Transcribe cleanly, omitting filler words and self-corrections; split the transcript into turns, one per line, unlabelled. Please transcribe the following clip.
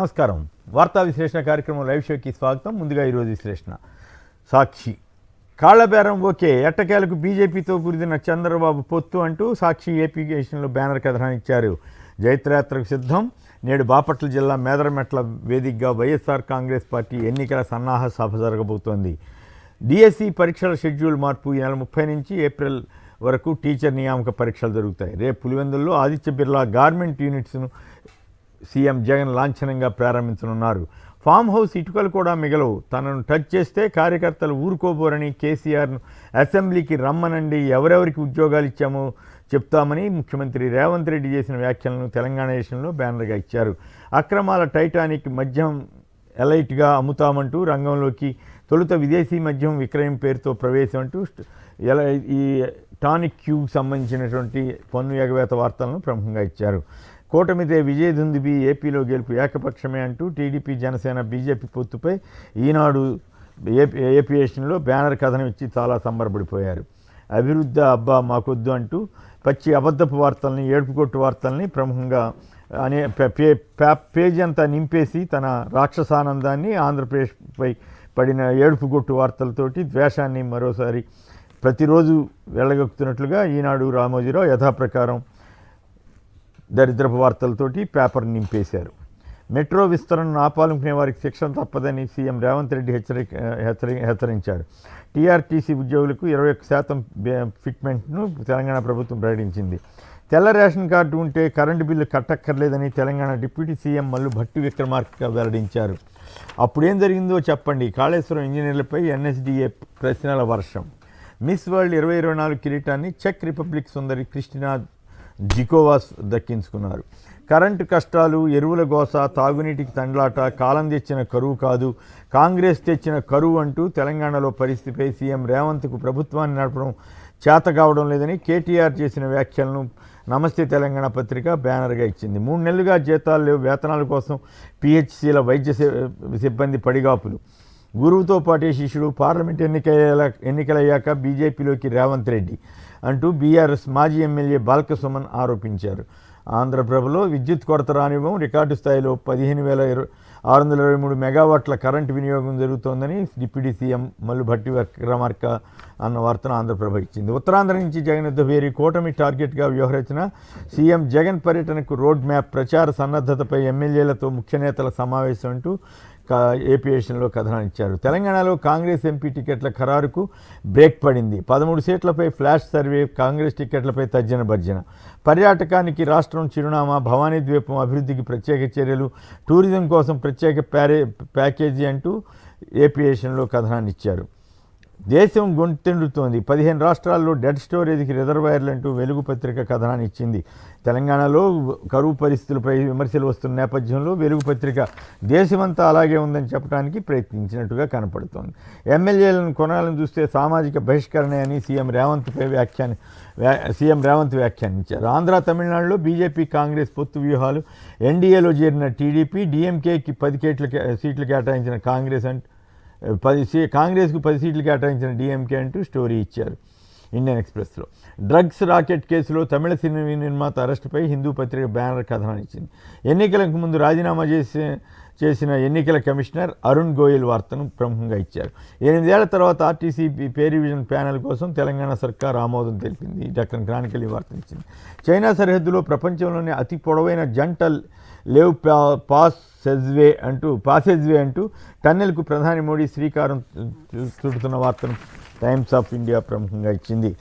నమస్కారం. వార్తా విశ్లేషణ కార్యక్రమం లైవ్ షోకి స్వాగతం. ముందుగా ఈరోజు విశ్లేషణ. సాక్షి కాళ్లబేరం ఓకే, ఎట్టకేలకు బీజేపీతో కుదిరిన చంద్రబాబు పొత్తు అంటూ సాక్షి ఏపీకేషన్లో బ్యానర్ కథనాన్ని ఇచ్చారు. జైత్రయాత్రకు సిద్ధం. నేడు బాపట్ల జిల్లా మేదరమెట్ల వేదికగా వైఎస్ఆర్ కాంగ్రెస్ పార్టీ ఎన్నికల సన్నాహ సభ జరగబోతోంది. డిఎస్సి పరీక్షల షెడ్యూల్ మార్పు ఈ నెల 30 నుంచి ఏప్రిల్ వరకు టీచర్ నియామక పరీక్షలు జరుగుతాయి. రేపు పులివెందుల్లో ఆదిత్య బిర్లా గార్మెంట్ యూనిట్స్ను సీఎం జగన్ లాంఛనంగా ప్రారంభించనున్నారు. ఫామ్ హౌస్ ఇటుకలు కూడా మిగలవు. తనను టచ్ చేస్తే కార్యకర్తలు ఊరుకోబోరని కేసీఆర్ను అసెంబ్లీకి రమ్మనండి, ఎవరెవరికి ఉద్యోగాలు ఇచ్చామో చెప్తామని ముఖ్యమంత్రి రేవంత్ రెడ్డి చేసిన వ్యాఖ్యలను తెలంగాణ దేశంలో బ్యానర్గా ఇచ్చారు. అక్రమాల టైటానిక్ మద్యం ఎలైట్గా అమ్ముతామంటూ రంగంలోకి తొలుత విదేశీ మద్యం విక్రయం పేరుతో ప్రవేశం అంటూ ఈ టానిక్ క్యూకి సంబంధించినటువంటి పన్ను ఎగవేత వార్తలను ప్రముఖంగా ఇచ్చారు. కూటమిదే విజయదుందుబి, ఏపీలో గెలుపు ఏకపక్షమే అంటూ టీడీపీ, జనసేన, బీజేపీ పొత్తుపై ఈనాడు ఏపీఎస్లో బ్యానర్ కథనం ఇచ్చి చాలా సంబరపడిపోయారు. అభివృద్ధి అబ్బా మాకొద్దు అంటూ పచ్చి అబద్ధపు వార్తల్ని, ఏడుపుకొట్టు వార్తల్ని ప్రముఖంగా పేజీ అంతా నింపేసి తన రాక్షసానందాన్ని ఆంధ్రప్రదేశ్పై పడిన ఏడుపుగొట్టు వార్తలతోటి ద్వేషాన్ని మరోసారి ప్రతిరోజు వెళ్ళగొక్కుతున్నట్లుగా ఈనాడు రామోజీరావు యథాప్రకారం దరిద్రపు వార్తలతోటి పేపర్ నింపేశారు. మెట్రో విస్తరణను ఆపాలనుకునే వారికి శిక్షణ తప్పదని సీఎం రేవంత్ రెడ్డి హెచ్చరించారు. టీఆర్టీసీ ఉద్యోగులకు 21% ఫిట్మెంట్ను తెలంగాణ ప్రభుత్వం ప్రకటించింది. తెల్ల రేషన్ కార్డు ఉంటే కరెంటు బిల్లు కట్టక్కర్లేదని తెలంగాణ డిప్యూటీ సీఎం మల్లు భట్టి విక్రమార్క వెల్లడించారు. అప్పుడేం జరిగిందో చెప్పండి. కాళేశ్వరం ఇంజనీర్లపై ఎన్ఎస్డీఏ ప్రశ్నల వర్షం. మిస్ వరల్డ్ 2024 కిరీటాన్ని చెక్ రిపబ్లిక్ సుందరి క్రిస్టినా జికోవాస్ దక్కించుకున్నారు. కరెంటు కష్టాలు, ఎరువుల గోస, తాగునీటికి తండ్లాట కాలం తెచ్చిన కరువు కాదు, కాంగ్రెస్ తెచ్చిన కరువు అంటూ తెలంగాణలో పరిస్థితిపై సీఎం రేవంత్కు ప్రభుత్వాన్ని నడపడం చేత కావడం లేదని కేటీఆర్ చేసిన వ్యాఖ్యలను నమస్తే తెలంగాణ పత్రిక బ్యానర్గా ఇచ్చింది. 3 నెలలుగా జీతాలు లేవు, వేతనాల కోసం పిహెచ్సిల వైద్య సిబ్బంది పడిగాపులు. గురువుతో పాటే శిష్యుడు, పార్లమెంట్ ఎన్నికలయ్యాక బీజేపీలోకి రేవంత్ రెడ్డి అంటూ బీఆర్ఎస్ మాజీ ఎమ్మెల్యే బాల్క సుమన్ ఆరోపించారు. ఆంధ్రప్రభలో విద్యుత్ కొరత రానివ్వం, రికార్డు స్థాయిలో 15,623 మెగావాట్ల కరెంటు వినియోగం జరుగుతోందని డిప్యూటీ సీఎం మల్లు భట్టి విక్రమార్క అన్న వార్తను ఆంధ్రప్రభ ఇచ్చింది. ఉత్తరాంధ్ర నుంచి జగన్ యుద్ధభేరి, కూటమి టార్గెట్గా వ్యూహరచన, సీఎం జగన్ పర్యటనకు రోడ్ మ్యాప్, ప్రచార సన్నద్ధతపై ఎమ్మెల్యేలతో ముఖ్య నేతల సమావేశం అంటూ ఏపీఎస్లో కథనాన్ని ఇచ్చారు. తెలంగాణలో కాంగ్రెస్ ఎంపీ టికెట్ల ఖరారుకు బ్రేక్ పడింది. 13 సీట్లపై ఫ్లాష్ సర్వే, కాంగ్రెస్ టికెట్లపై తర్జన భర్జన. పర్యాటకానికి రాష్ట్రం చిరునామా, భవానీ ద్వీపం అభివృద్ధికి ప్రత్యేక చర్యలు, టూరిజం కోసం ప్రత్యేక ప్యాకేజీ అంటూ ఏపీఎస్లో కథనాన్ని ఇచ్చారు. దేశం గొంతెండుతోంది. 15 రాష్ట్రాల్లో డెడ్ స్టోరేజ్కి రిజర్వాయర్లు అంటూ వెలుగు పత్రిక కథనాన్ని ఇచ్చింది. తెలంగాణలో కరువు పరిస్థితులపై విమర్శలు వస్తున్న నేపథ్యంలో వెలుగు పత్రిక దేశమంతా అలాగే ఉందని చెప్పడానికి ప్రయత్నించినట్టుగా కనపడుతోంది. ఎమ్మెల్యేలను కొనాలని చూస్తే సామాజిక బహిష్కరణ అని సీఎం రేవంత్ వ్యాఖ్యానించారు. ఆంధ్ర, తమిళనాడులో బీజేపీ, కాంగ్రెస్ పొత్తు వ్యూహాలు, ఎన్డీఏలో చేరిన టీడీపీ, డీఎంకేకి 10 సీట్లు కేటాయించిన కాంగ్రెస్కు 10 సీట్లు కేటాయించిన డీఎంకే అంటూ స్టోరీ ఇచ్చారు. ఇండియన్ ఎక్స్ప్రెస్లో డ్రగ్స్ రాకెట్ కేసులో తమిళ సినీ నిర్మాత అరెస్టుపై హిందూ పత్రిక బ్యానర్ కథనాన్ని ఇచ్చింది. ఎన్నికలకు ముందు రాజీనామా చేసిన ఎన్నికల కమిషనర్ అరుణ్ గోయల్ వార్తను ప్రముఖంగా ఇచ్చారు. 8 ఏళ్ల తర్వాత ఆర్టీసీ పే రివిజన్ ప్యానెల్ కోసం తెలంగాణ సర్కార్ ఆమోదం తెలిపింది. డక్కన్ క్రానికల్ ఈ వార్తను ఇచ్చింది. చైనా సరిహద్దులో ప్రపంచంలోనే అతి పొడవైన జంట లేవ్ పాసేజ్వే అంటూ టన్నెల్కు ప్రధాని మోడీ శ్రీకారం చుడుతున్న వార్తను టైమ్స్ ఆఫ్ ఇండియా ప్రముఖంగా ఇచ్చింది.